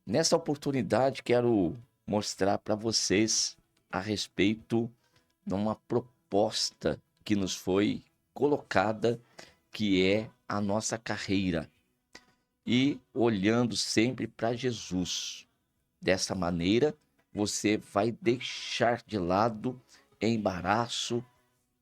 Nessa oportunidade, quero mostrar para vocês a respeito de uma proposta que nos foi colocada, que é a nossa carreira, e olhando sempre para Jesus. Dessa maneira, você vai deixar de lado embaraço,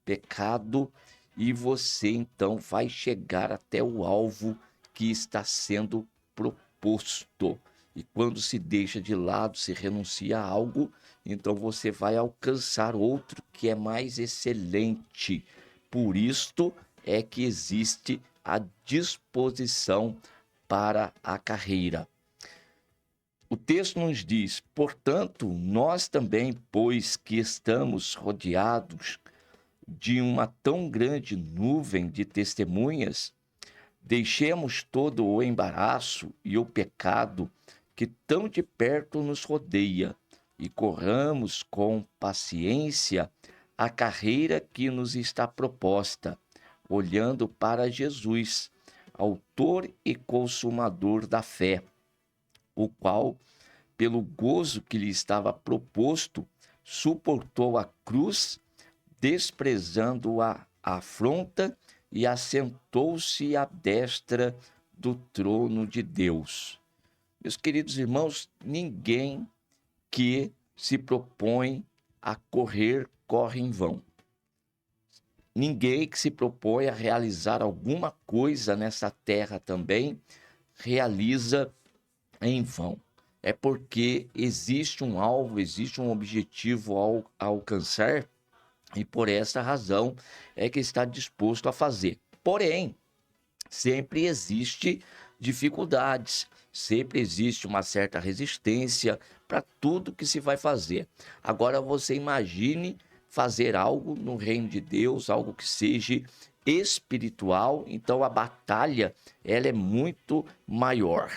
pecado, e você então vai chegar até o alvo que está sendo proposto. E quando se deixa de lado, se renuncia a algo, então você vai alcançar outro que é mais excelente. Por isto é que existe a disposição para a carreira. O texto nos diz: portanto, nós também, pois que estamos rodeados de uma tão grande nuvem de testemunhas, deixemos todo o embaraço e o pecado que tão de perto nos rodeia e corramos com paciência a carreira que nos está proposta, olhando para Jesus, autor e consumador da fé, o qual, pelo gozo que lhe estava proposto, suportou a cruz, desprezando a afronta, e assentou-se à destra do trono de Deus. Meus queridos irmãos, ninguém que se propõe a correr, corre em vão. Ninguém que se propõe a realizar alguma coisa nessa terra também realiza em vão. É porque existe um alvo, existe um objetivo a alcançar, e por essa razão é que está disposto a fazer. Porém, sempre existe dificuldades, sempre existe uma certa resistência para tudo que se vai fazer. Agora você imagine fazer algo no reino de Deus, algo que seja espiritual, então a batalha ela é muito maior.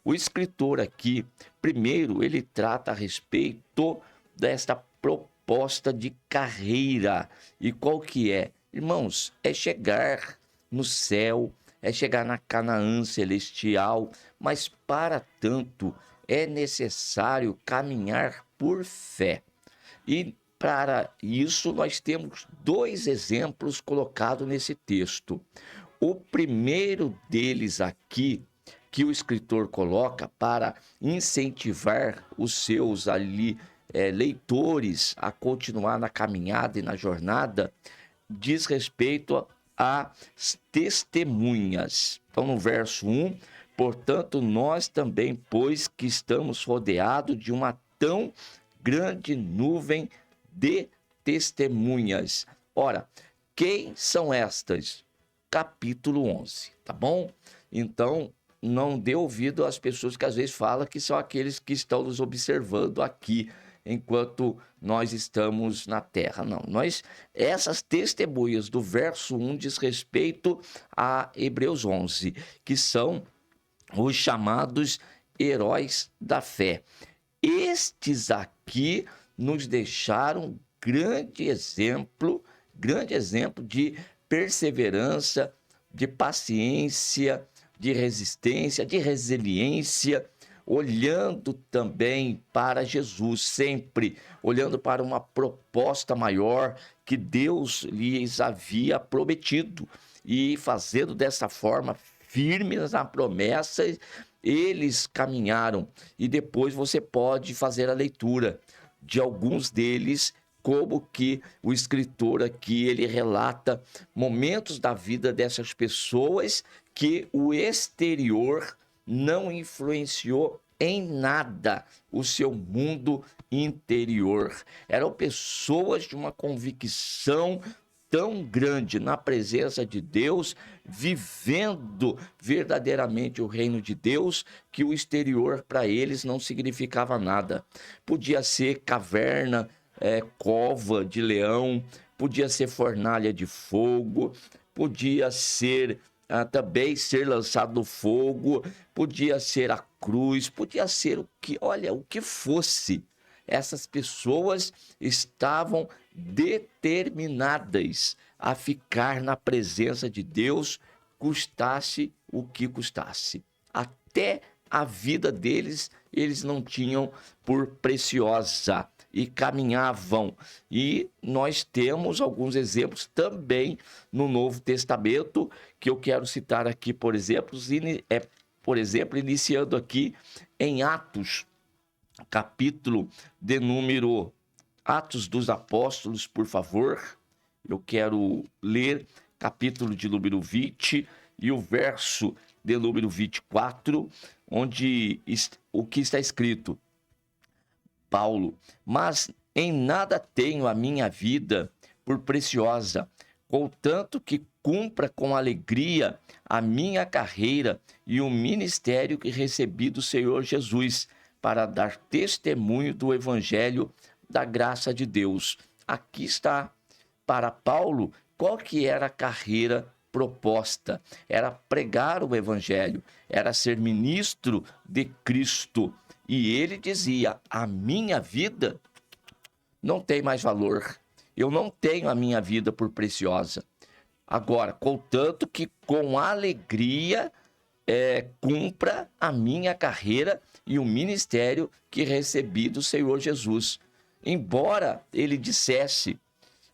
O escritor aqui, primeiro, ele trata a respeito desta proposta de carreira. E qual que é? Irmãos, é chegar no céu, é chegar na Canaã celestial, mas para tanto é necessário caminhar por fé. E para isso nós temos dois exemplos colocados nesse texto. O primeiro deles aqui, que o escritor coloca para incentivar os seus leitores a continuar na caminhada e na jornada, diz respeito às testemunhas. Então, no verso 1, portanto, nós também, pois que estamos rodeados de uma tão grande nuvem de testemunhas. Ora, quem são estas? Capítulo 11, tá bom? Então, não dê ouvido às pessoas que às vezes falam que são aqueles que estão nos observando aqui enquanto nós estamos na terra. Não, essas testemunhas do verso 1 diz respeito a Hebreus 11, que são os chamados heróis da fé. Estes aqui nos deixaram grande exemplo de perseverança, de paciência, de resistência, de resiliência, olhando também para Jesus, sempre olhando para uma proposta maior que Deus lhes havia prometido, e fazendo dessa forma, firmes na promessa, eles caminharam. E depois você pode fazer a leitura de alguns deles, como que o escritor aqui, ele relata momentos da vida dessas pessoas que o exterior não influenciou em nada o seu mundo interior. Eram pessoas de uma convicção tão grande na presença de Deus, vivendo verdadeiramente o reino de Deus, que o exterior para eles não significava nada. Podia ser caverna, cova de leão, podia ser fornalha de fogo, podia ser também ser lançado no fogo, podia ser a cruz, podia ser o que fosse. Essas pessoas estavam determinadas a ficar na presença de Deus, custasse o que custasse, até a vida deles, eles não tinham por preciosa e caminhavam. E nós temos alguns exemplos também no Novo Testamento, que eu quero citar aqui, por exemplo, iniciando aqui em Atos, capítulo de número... Atos dos Apóstolos, por favor. Eu quero ler capítulo de número 20 e o verso de número 24, onde o que está escrito: Paulo, mas em nada tenho a minha vida por preciosa, contanto que cumpra com alegria a minha carreira e o ministério que recebi do Senhor Jesus, para dar testemunho do Evangelho da graça de Deus. Aqui está, para Paulo, qual que era a carreira proposta? Era pregar o Evangelho, era ser ministro de Cristo. E ele dizia: a minha vida não tem mais valor. Eu não tenho a minha vida por preciosa. Agora, contanto que com alegria cumpra a minha carreira e o ministério que recebi do Senhor Jesus. Embora ele dissesse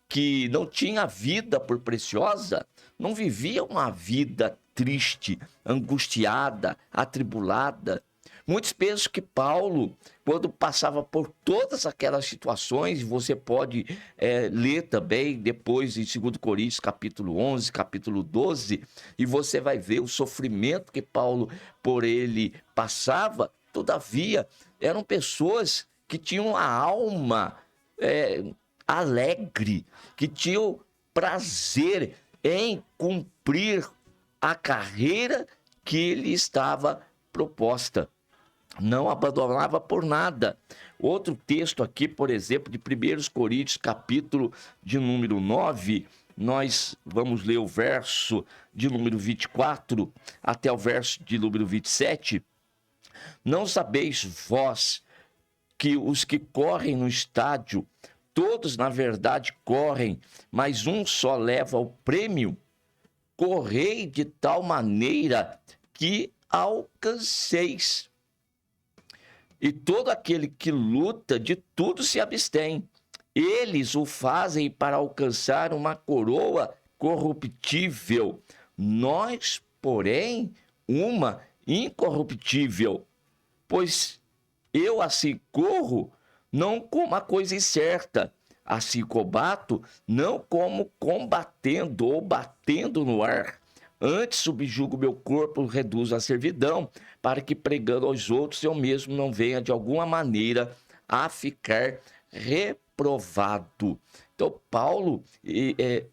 que não tinha vida por preciosa, não vivia uma vida triste, angustiada, atribulada. Muitos pensam que Paulo, quando passava por todas aquelas situações, você pode ler também depois em 2 Coríntios, capítulo 11, capítulo 12, e você vai ver o sofrimento que Paulo por ele passava. Todavia, eram pessoas que tinham a alma alegre, que tinham prazer em cumprir a carreira que ele estava proposta. Não abandonava por nada. Outro texto aqui, por exemplo, de 1 Coríntios, capítulo de número 9, nós vamos ler o verso de número 24 até o verso de número 27. Não sabeis vós que os que correm no estádio, todos na verdade correm, mas um só leva o prêmio? Correi de tal maneira que alcanceis. E todo aquele que luta, de tudo se abstém. Eles o fazem para alcançar uma coroa corruptível. Nós, porém, uma incorruptível. Pois eu assim corro, não como a coisa incerta. Assim combato, não como combatendo ou batendo no ar. Antes subjugo meu corpo, reduzo a servidão, para que pregando aos outros eu mesmo não venha de alguma maneira a ficar reprovado. Então, Paulo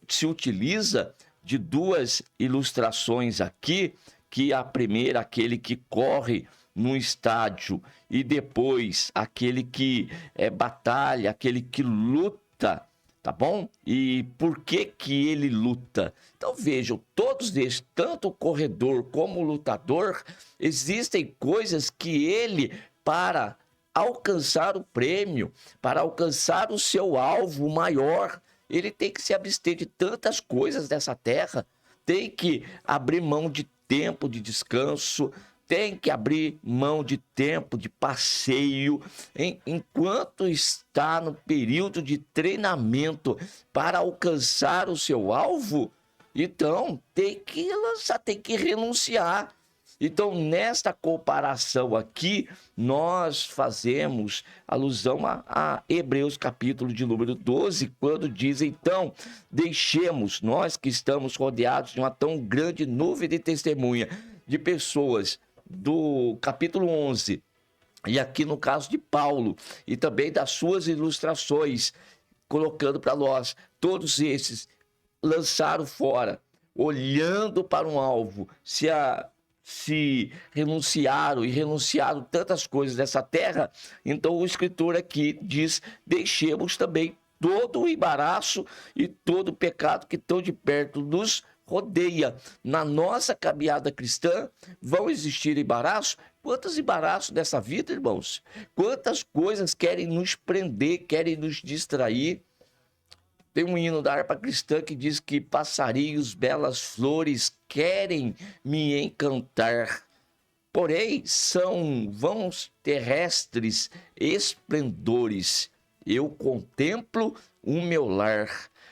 se utiliza de duas ilustrações aqui, que a primeira, aquele que corre no estádio, e depois aquele que batalha, aquele que luta, tá bom? E por que ele luta? Então vejam, todos eles, tanto o corredor como o lutador, existem coisas que ele, para alcançar o prêmio, para alcançar o seu alvo maior, ele tem que se abster de tantas coisas dessa terra, tem que abrir mão de tempo de descanso, tem que abrir mão de tempo de passeio, enquanto está no período de treinamento para alcançar o seu alvo. Então, tem que lançar, tem que renunciar. Então, nesta comparação aqui, nós fazemos alusão a Hebreus capítulo de número 12, quando diz: então, deixemos, nós que estamos rodeados de uma tão grande nuvem de testemunha, de pessoas, do capítulo 11, e aqui no caso de Paulo, e também das suas ilustrações, colocando para nós, todos esses lançaram fora, olhando para um alvo, se renunciaram tantas coisas dessa terra. Então o escritor aqui diz: deixemos também todo o embaraço e todo o pecado que tão de perto nos rodeia. Na nossa caminhada cristã vão existir embaraços. Quantos embaraços dessa vida, irmãos? Quantas coisas querem nos prender, querem nos distrair? Tem um hino da harpa cristã que diz que passarinhos, belas flores querem me encantar. porém são vãos terrestres esplendores. Eu contemplo o meu lar.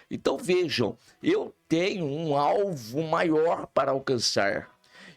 Então vejam, eu tenho um alvo maior para alcançar.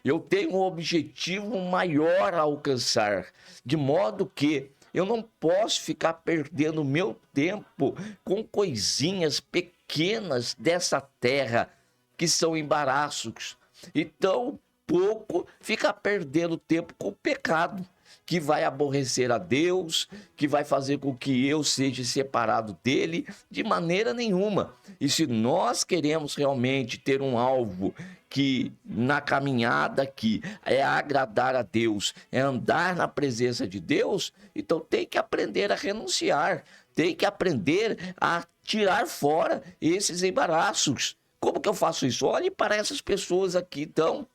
Eu tenho um objetivo maior a alcançar, de modo que eu não posso ficar perdendo meu tempo com coisinhas pequenas dessa terra que são embaraços. Então, pouco ficar perdendo tempo com o pecado, que vai aborrecer a Deus, que vai fazer com que eu seja separado dele, de maneira nenhuma. E se nós queremos realmente ter um alvo que na caminhada aqui é agradar a Deus, é andar na presença de Deus, então tem que aprender a renunciar, tem que aprender a tirar fora esses embaraços. Como que eu faço isso? Olhe para essas pessoas aqui, então.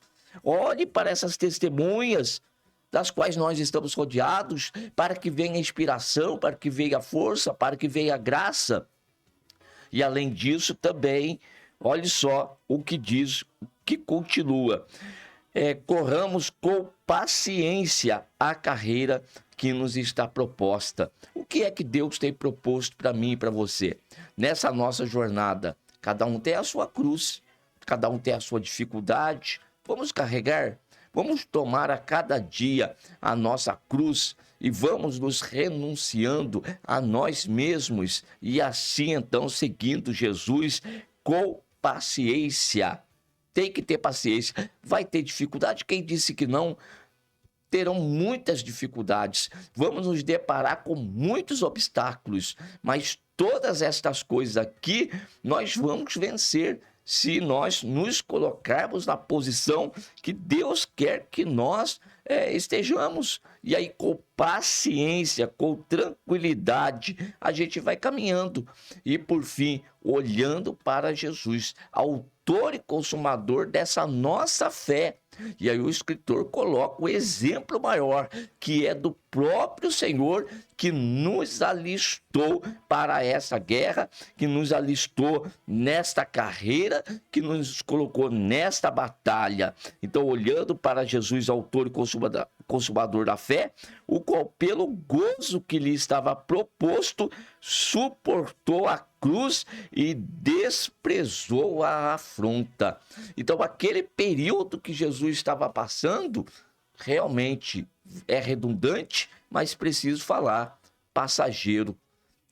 Olhe para essas testemunhas das quais nós estamos rodeados, para que venha inspiração, para que venha força, para que venha graça. E além disso também, olhe só o que diz, que continua. Corramos com paciência a carreira que nos está proposta. O que é que Deus tem proposto para mim e para você? Nessa nossa jornada, cada um tem a sua cruz, cada um tem a sua dificuldade. Vamos carregar, vamos tomar a cada dia a nossa cruz e vamos nos renunciando a nós mesmos e assim então seguindo Jesus com paciência. Tem que ter paciência. Vai ter dificuldade? Quem disse que não? Terão muitas dificuldades. Vamos nos deparar com muitos obstáculos, mas todas estas coisas aqui nós vamos vencer se nós nos colocarmos na posição que Deus quer que nós estejamos. E aí, com paciência, com tranquilidade, a gente vai caminhando. E, por fim, olhando para Jesus, autor e consumador dessa nossa fé. E aí o escritor coloca o exemplo maior, que é do próprio Senhor, que nos alistou para essa guerra, que nos alistou nesta carreira, que nos colocou nesta batalha. Então, olhando para Jesus, autor e consumador da fé, o qual, pelo gozo que lhe estava proposto, suportou a cruz e desprezou a afronta. Então, aquele período que Jesus estava passando, realmente é redundante, mas preciso falar, passageiro.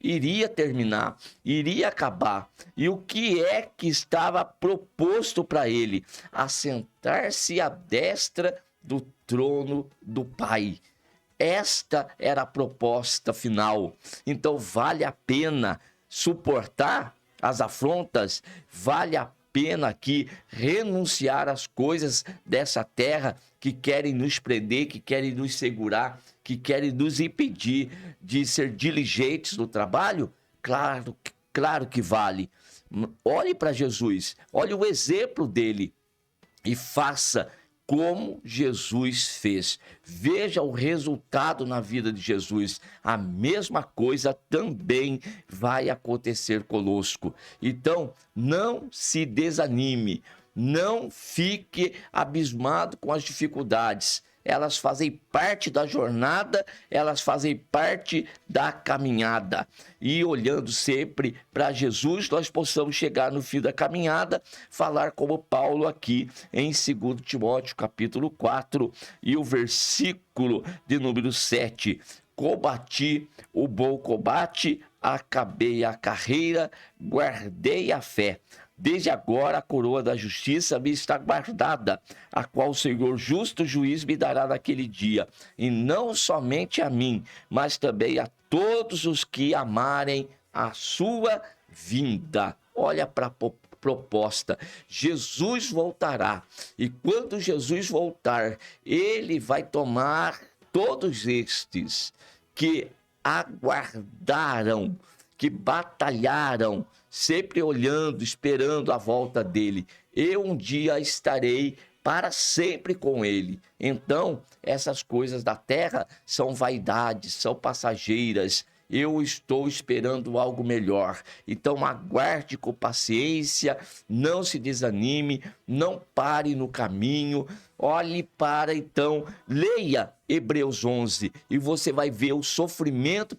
Iria terminar, iria acabar. E o que é que estava proposto para ele? Assentar-se à destra do trono do Pai. Esta era a proposta final. Então, vale a pena suportar as afrontas, vale a pena aqui renunciar às coisas dessa terra que querem nos prender, que querem nos segurar, que querem nos impedir de ser diligentes no trabalho? Claro que vale. Olhe para Jesus, olhe o exemplo dele e faça como Jesus fez. Veja o resultado na vida de Jesus. A mesma coisa também vai acontecer conosco. Então, não se desanime, não fique abismado com as dificuldades. Elas fazem parte da jornada, elas fazem parte da caminhada. E olhando sempre para Jesus, nós possamos chegar no fim da caminhada, falar como Paulo aqui em 2 Timóteo capítulo 4 e o versículo de número 7. Combati o bom combate, acabei a carreira, guardei a fé. Desde agora a coroa da justiça me está guardada, a qual o Senhor justo juiz me dará naquele dia, e não somente a mim, mas também a todos os que amarem a sua vinda. Olha para a proposta. Jesus voltará, e quando Jesus voltar, ele vai tomar todos estes que aguardaram, que batalharam, sempre olhando, esperando a volta dele. Eu um dia estarei para sempre com ele. Então, essas coisas da terra são vaidades, são passageiras. eu estou esperando algo melhor. Então aguarde com paciência, não se desanime, não pare no caminho. Olhe para, então, leia Hebreus 11 e você vai ver o sofrimento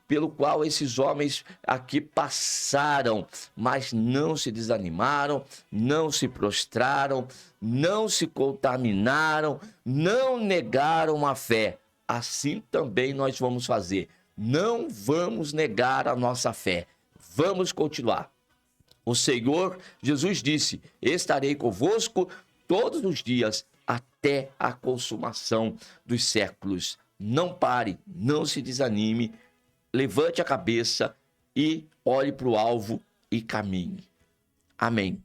pelo qual esses homens aqui passaram, mas não se desanimaram, não se prostraram, não se contaminaram, não negaram a fé. Assim também nós vamos fazer. Não vamos negar a nossa fé. Vamos continuar. O Senhor Jesus disse: estarei convosco todos os dias até a consumação dos séculos. Não pare, não se desanime, levante a cabeça e olhe para o alvo e caminhe. Amém.